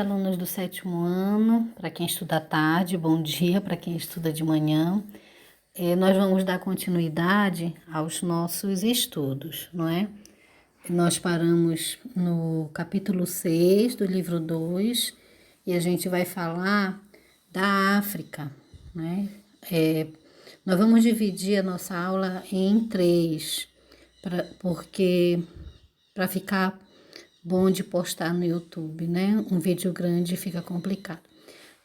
Alunos do 7º ano, para quem estuda à tarde, bom dia para quem estuda de manhã. Nós vamos dar continuidade aos nossos estudos, não é? Nós paramos no capítulo 6 do livro 2 e a gente vai falar da África, né? Nós vamos dividir a nossa aula em 3, porque para ficar bom de postar no YouTube, né? Um vídeo grande fica complicado.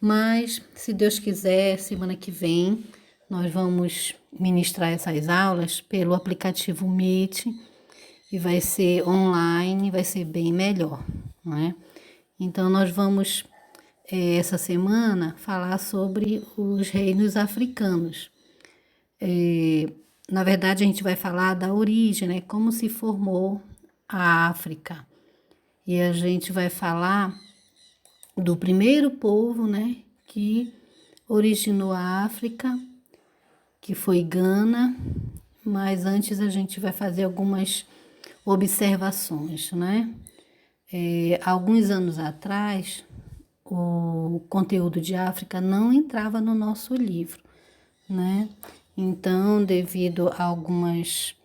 Mas, se Deus quiser, semana que vem, nós vamos ministrar essas aulas pelo aplicativo Meet e vai ser online, vai ser bem melhor, não é? Então, nós vamos, essa semana, falar sobre os reinos africanos. Na verdade, a gente vai falar da origem, né? Como se formou a África. E a gente vai falar do primeiro povo, né, que originou a África, que foi Gana, mas antes a gente vai fazer algumas observações, né? Alguns anos atrás, o conteúdo de África não entrava no nosso livro, né? Então, devido a algumas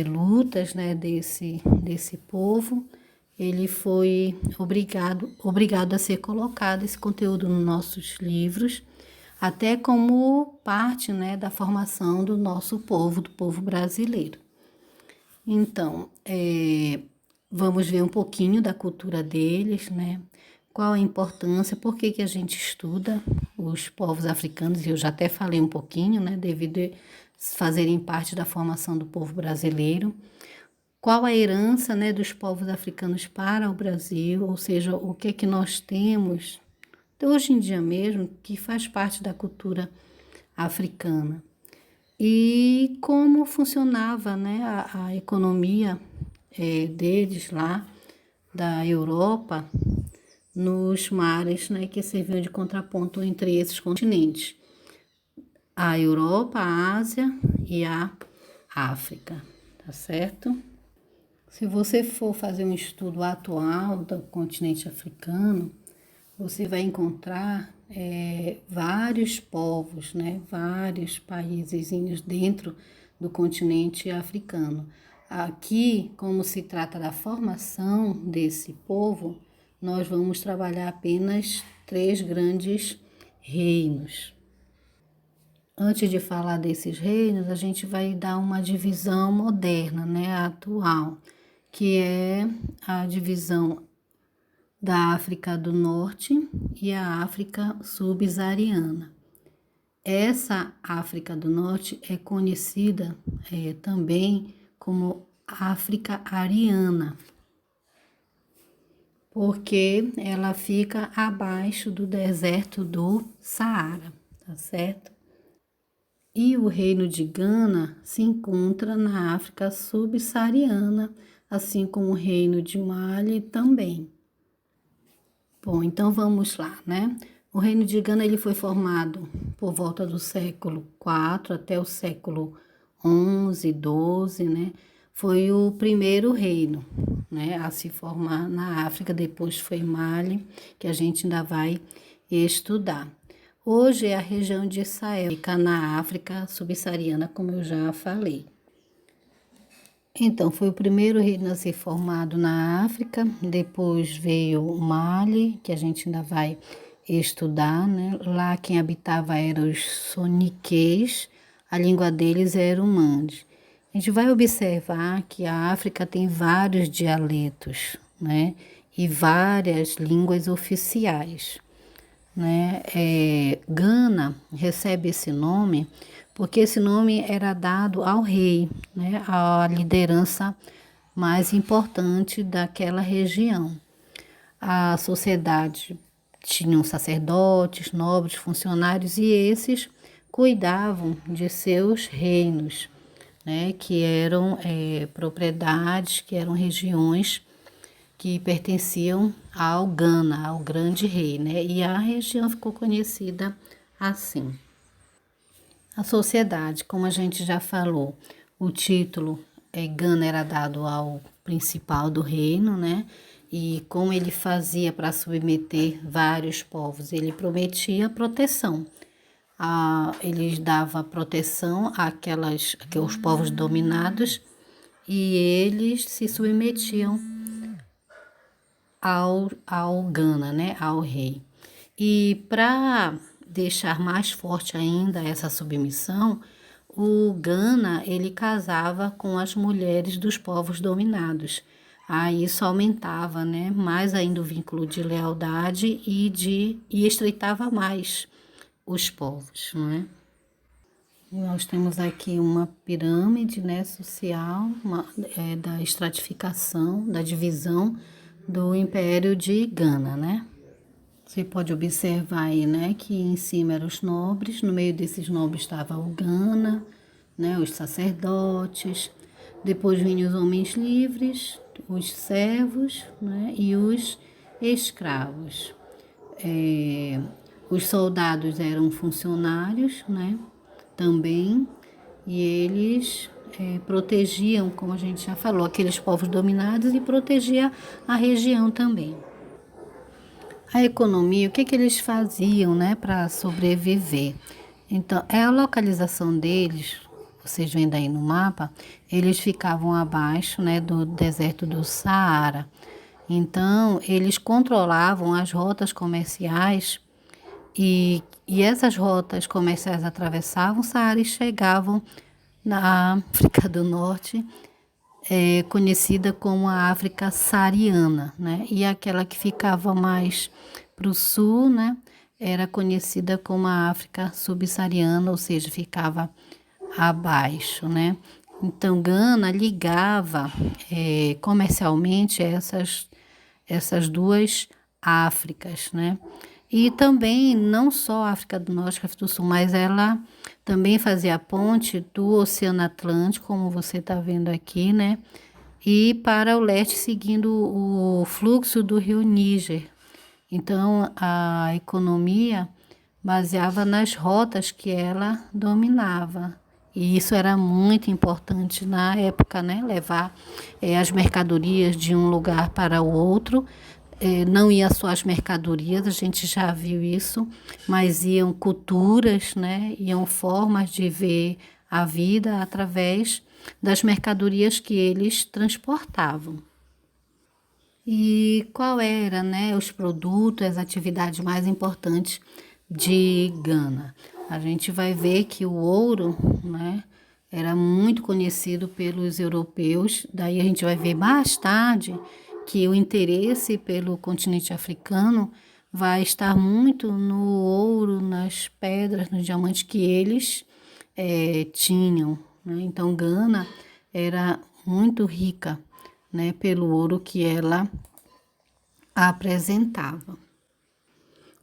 lutas, né, desse povo, ele foi obrigado a ser colocado esse conteúdo nos nossos livros, até como parte, né, da formação do nosso povo, do povo brasileiro. Então, vamos ver um pouquinho da cultura deles, né? Qual a importância, por que a gente estuda os povos africanos, eu já até falei um pouquinho, né, devido a fazerem parte da formação do povo brasileiro. Qual a herança, né, dos povos africanos para o Brasil, ou seja, o que é que nós temos, hoje em dia mesmo, que faz parte da cultura africana. E como funcionava, né, a economia deles lá, da Europa, nos mares, né, que serviam de contraponto entre esses continentes. A Europa, a Ásia e a África, tá certo? Se você for fazer um estudo atual do continente africano, você vai encontrar vários povos, né? Vários países dentro do continente africano. Aqui, como se trata da formação desse povo, nós vamos trabalhar apenas 3 grandes reinos. Antes de falar desses reinos, a gente vai dar uma divisão moderna, né, atual, que é a divisão da África do Norte e a África subsaariana. Essa África do Norte é conhecida também como África ariana, porque ela fica abaixo do deserto do Saara, tá certo? E o reino de Gana se encontra na África subsaariana, assim como o reino de Mali também. Bom, então vamos lá, né? O reino de Gana ele foi formado por volta do século IV até o século XI, XII, né? Foi o primeiro reino, né, a se formar na África. Depois foi Mali, que a gente ainda vai estudar. Hoje é a região de Sahel, fica na África subsaariana, como eu já falei. Então, foi o primeiro reino a ser formado na África, depois veio o Mali, que a gente ainda vai estudar, né? Lá quem habitava eram os soniquês, a língua deles era o mande. A gente vai observar que a África tem vários dialetos, né? E várias línguas oficiais, né? Gana recebe esse nome porque esse nome era dado ao rei, né? À liderança mais importante daquela região. A sociedade tinha sacerdotes, nobres, funcionários e esses cuidavam de seus reinos, né? Que eram propriedades, que eram regiões que pertenciam ao Gana, ao grande rei, né? E a região ficou conhecida assim. A sociedade, como a gente já falou, o título Gana era dado ao principal do reino, né? E como ele fazia para submeter vários povos? Ele prometia proteção. Ele dava proteção àqueles povos dominados e eles se submetiam ao Gana, né, ao rei. E para deixar mais forte ainda essa submissão, o Gana ele casava com as mulheres dos povos dominados. Aí isso aumentava, né, mais ainda o vínculo de lealdade e estreitava mais os povos, não é? Nós temos aqui uma pirâmide, né, social, da estratificação, da divisão do Império de Gana, né? Você pode observar aí, né, que em cima eram os nobres, no meio desses nobres estava o Gana, né, os sacerdotes, depois vinham os homens livres, os servos, né, e os escravos. Os soldados eram funcionários, né, também, e eles protegiam, como a gente já falou, aqueles povos dominados e protegia a região também. A economia, o que que eles faziam, né, para sobreviver? Então, a localização deles, vocês vendo aí no mapa, eles ficavam abaixo, né, do deserto do Saara. Então, eles controlavam as rotas comerciais e essas rotas comerciais atravessavam o Saara e chegavam na África do Norte, conhecida como a África saariana, né? E aquela que ficava mais para o sul, né? Era conhecida como a África subsaariana, ou seja, ficava abaixo, né? Então, Gana ligava comercialmente essas duas Áfricas, né? E também, não só a África do Norte e a África do Sul, mas ela também fazia a ponte do Oceano Atlântico, como você está vendo aqui, né? E para o leste, seguindo o fluxo do rio Níger. Então, a economia baseava nas rotas que ela dominava. E isso era muito importante na época, né? Levar as mercadorias de um lugar para o outro. Não ia só as mercadorias, a gente já viu isso, mas iam culturas, né? Iam formas de ver a vida através das mercadorias que eles transportavam. E qual era, né, os produtos, as atividades mais importantes de Gana? A gente vai ver que o ouro, né, era muito conhecido pelos europeus. Daí a gente vai ver mais tarde que o interesse pelo continente africano vai estar muito no ouro, nas pedras, nos diamantes que eles tinham, né? Então, Gana era muito rica, né, pelo ouro que ela apresentava.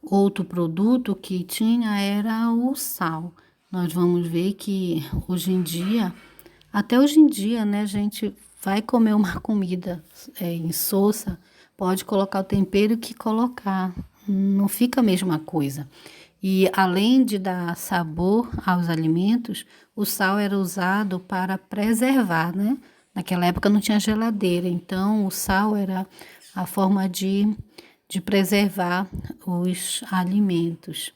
Outro produto que tinha era o sal. Nós vamos ver que hoje em dia, até hoje em dia, né, a gente vai comer uma comida insossa, pode colocar o tempero que colocar, não fica a mesma coisa. E além de dar sabor aos alimentos, o sal era usado para preservar, né? Naquela época não tinha geladeira, então o sal era a forma de preservar os alimentos.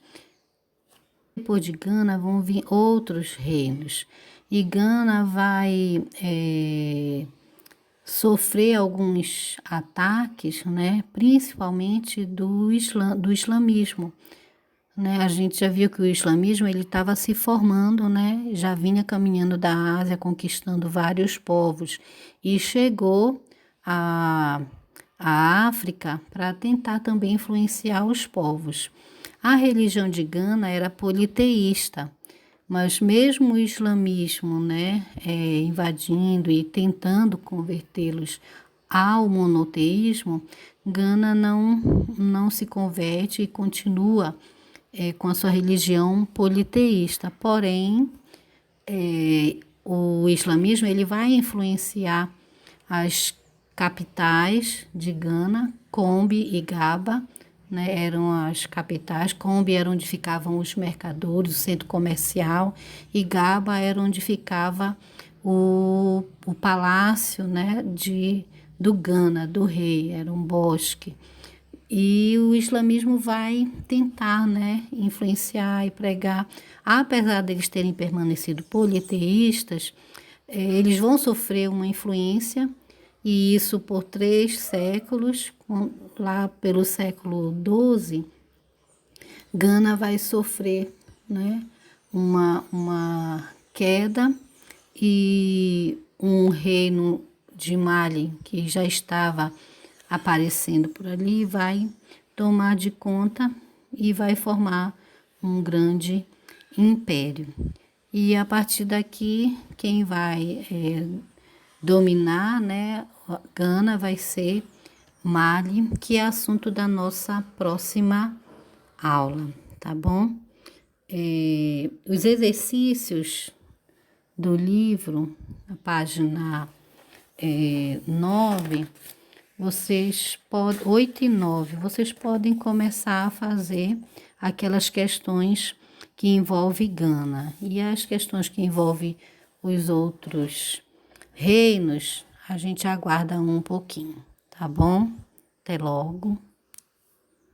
Depois de Gana vão vir outros reinos. E Gana vai sofrer alguns ataques, né, principalmente do islamismo. Né? A gente já viu que o islamismo ele estava se formando, né? Já vinha caminhando da Ásia, conquistando vários povos e chegou a África para tentar também influenciar os povos. A religião de Gana era politeísta, mas mesmo o islamismo, né, invadindo e tentando convertê-los ao monoteísmo, Gana não se converte e continua com a sua religião politeísta. Porém, o islamismo ele vai influenciar as capitais de Gana, Kombi e Gaba, né, eram as capitais. Kombi era onde ficavam os mercadores, o centro comercial, e Gaba era onde ficava o palácio, né, do Gana, do rei, era um bosque. E o islamismo vai tentar, né, influenciar e pregar. Apesar deles terem permanecido politeístas, eles vão sofrer uma influência, e isso por 3 séculos, lá pelo século XII, Gana vai sofrer, né, uma queda, e um reino de Mali que já estava aparecendo por ali vai tomar de conta e vai formar um grande império. E a partir daqui, quem vai dominar, né, Gana vai ser Mali, que é assunto da nossa próxima aula, tá bom? Os exercícios do livro, na página 9, 8 e 9, vocês podem começar a fazer aquelas questões que envolvem Gana. E as questões que envolvem os outros reinos, a gente aguarda um pouquinho, tá bom? Até logo.